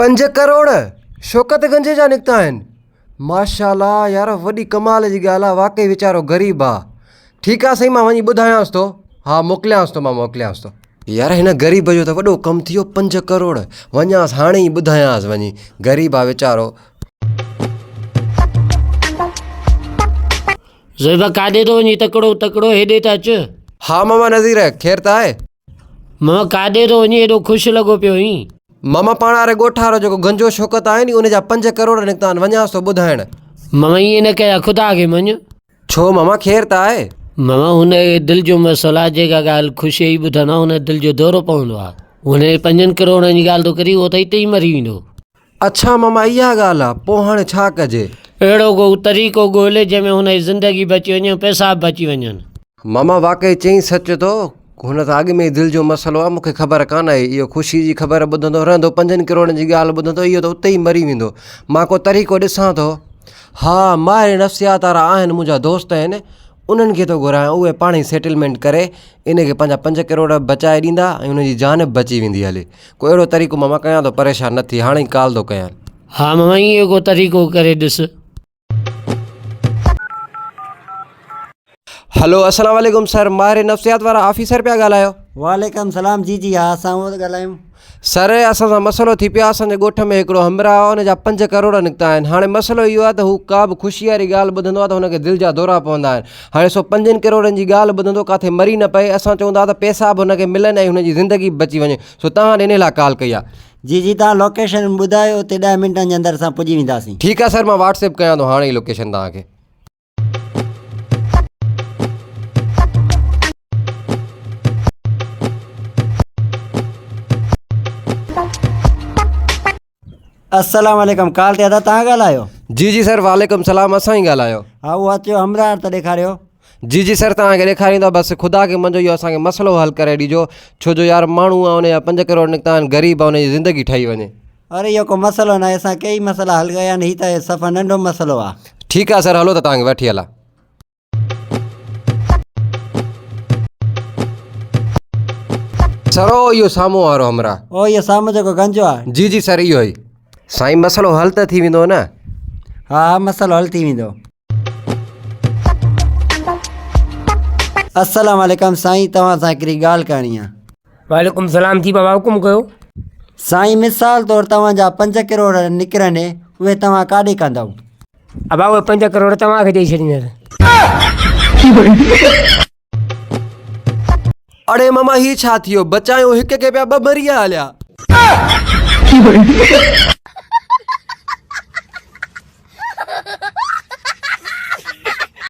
5 करोड़ शौकतगंज जा निकिता आहिनि। माशाल्लाह यार, वॾी कमाल जी ॻाल्हि आहे। वाक़ई वीचारो ग़रीब आहे। ठीकु आहे, साईं मां वञी ॿुधायांसि थो। हा मोकिलियांसि थो, मां मोकिलियांसि थो। यार हिन ग़रीब जो त वॾो कमु थी वियो। 5 करोड़ वञांसि हाणे ई ॿुधायांसि वञी। ग़रीब आहे वीचारो। ज़ोइबा काॾे थो वञी? तकिड़ो तकिड़ो हेॾे त अचु। हा मामा नज़ीर ख़ैर त आहे? मां काॾे थो वञी? हेॾो ख़ुशि लॻो पियो हुई। मामा पाण वारे ॻोठ वारो जेको गंजो शौकत आहे नी, उनजा 5 करोड़ निकिता आहिनि। वञांसि थो ॿुधाइण। मामा ईअं न कया, ख़ुदा खे मञ। छो मामा, ख़ैर त आहे? मामा हुन दिलि जो मसइलो आहे। जेका ॻाल्हि ख़ुशी ई ॿुधंदा हुन दिलि जो दौरो पवंदो आहे। हुन 5 करोड़नि जी ॻाल्हि थो करी, उहो त हिते ई मरी वेंदो। अच्छा मामा इहा ॻाल्हि आहे। पोइ हाणे छा कजे? अहिड़ो को तरीक़ो ॻोल्हे जंहिंमें हुनजी ज़िंदगी बची वञे, पैसा बची वञनि। मामा वाक़ई चई सच थो। हुन त अॻु में ई दिलि जो मसइलो आहे। मूंखे ख़बर कान आहे। इहो ख़ुशी जी ख़बर ॿुधंदो रहंदो, 5 करोड़नि जी ॻाल्हि ॿुधंदो, इहो त उते ई मरी वेंदो। मां को तरीक़ो ॾिसां थो। हा माहिर नफ़्सियात वारा आहिनि, मुंहिंजा दोस्त आहिनि, उन्हनि खे थो घुरायां। उहे पाण ई सेटलमेंट करे इनखे पंहिंजा 5 करोड़ बचाए ॾींदा ऐं उनजी जान बि बची वेंदी। हले को अहिड़ो तरीक़ो मामा कयां थो, परेशान न थी। हाणे ई कॉल थो कयां। हा मामा इहो को तरीक़ो करे ॾिस। हलो अस्सलाम वालेकुम सर, माहिर नफ़्सियात वारा ऑफिसर पिया ॻाल्हायो? वालेकुम सलाम। जी जी हा, असां उहो ॻाल्हायूं। सर असां सां मसइलो थी पियो आहे। असांजे ॻोठ में हिकिड़ो हमराह आहे, हुनजा 5 करोड़ निकिता आहिनि। हाणे मसइलो इहो आहे त हू का बि ख़ुशी वारी ॻाल्हि ॿुधंदो आहे त हुनखे दिलि जा दौरा पवंदा आहिनि। हाणे सो 5 करोड़नि जी ॻाल्हि ॿुधंदो, किथे मरी न पए। असां चवंदा त पैसा बि हुनखे मिलनि ऐं हुनजी ज़िंदगी बि बची वञे। सो तव्हां इन लाइ कॉल कई आहे। जी जी तव्हां लोकेशन ॿुधायो, हुते 10 मिंटनि जे अंदरि असां पुॼी वेंदासीं। ठीकु आहे सर, मां व्हाट्सएप कयां थो हाणे ई लोकेशन तव्हांखे। अस्सलाम वालेकुम। कॉल ते अदा तव्हां ॻाल्हायो? जी जी सर वालेकुम सलाम, असां ई ॻाल्हायो। हा उहो अचो, हमराह त ॾेखारियो। जी जी सर तव्हांखे ॾेखारींदो। बसि ख़ुदा खे मञो, इहो असांखे मसइलो हल करे ॾिजो। छो जो यार माण्हू आहे, हुनजा 5 करोड़ निकिता आहिनि, ग़रीब आहे, हुनजी ज़िंदगी ठही वञे। अरे इहो को मसइलो न आहे, असां कई मसइला हल कया आहिनि। हीउ त सफ़ा नंढो मसइलो आहे। ठीकु आहे सर, हलो त तव्हांखे वठी हलां। सर ओ इहो साम्हूं वारो हमराह। ओ इहो साम्हूं जेको गंजो आहे? जी जी सर इहो ई। साईं मसइलो हल त थी वेंदो न? हा हा मसइलो हल थी वेंदो। अस्सलाम वालेकुम साईं, तव्हां सां हिकिड़ी ॻाल्हि करणी आहे। वालेकुम सलाम। थी बाबा हुकुम कयो। साईं मिसाल तौरु तव्हांजा 5 करोड़ निकिरनि, उहे तव्हां काॾे कंदव? अबा उहे 5 करोड़ तव्हांखे ॾेई छॾींदसि। अड़े मामा ही छा थियो? बचायो हिक खे पिया 2 मरी हलिया।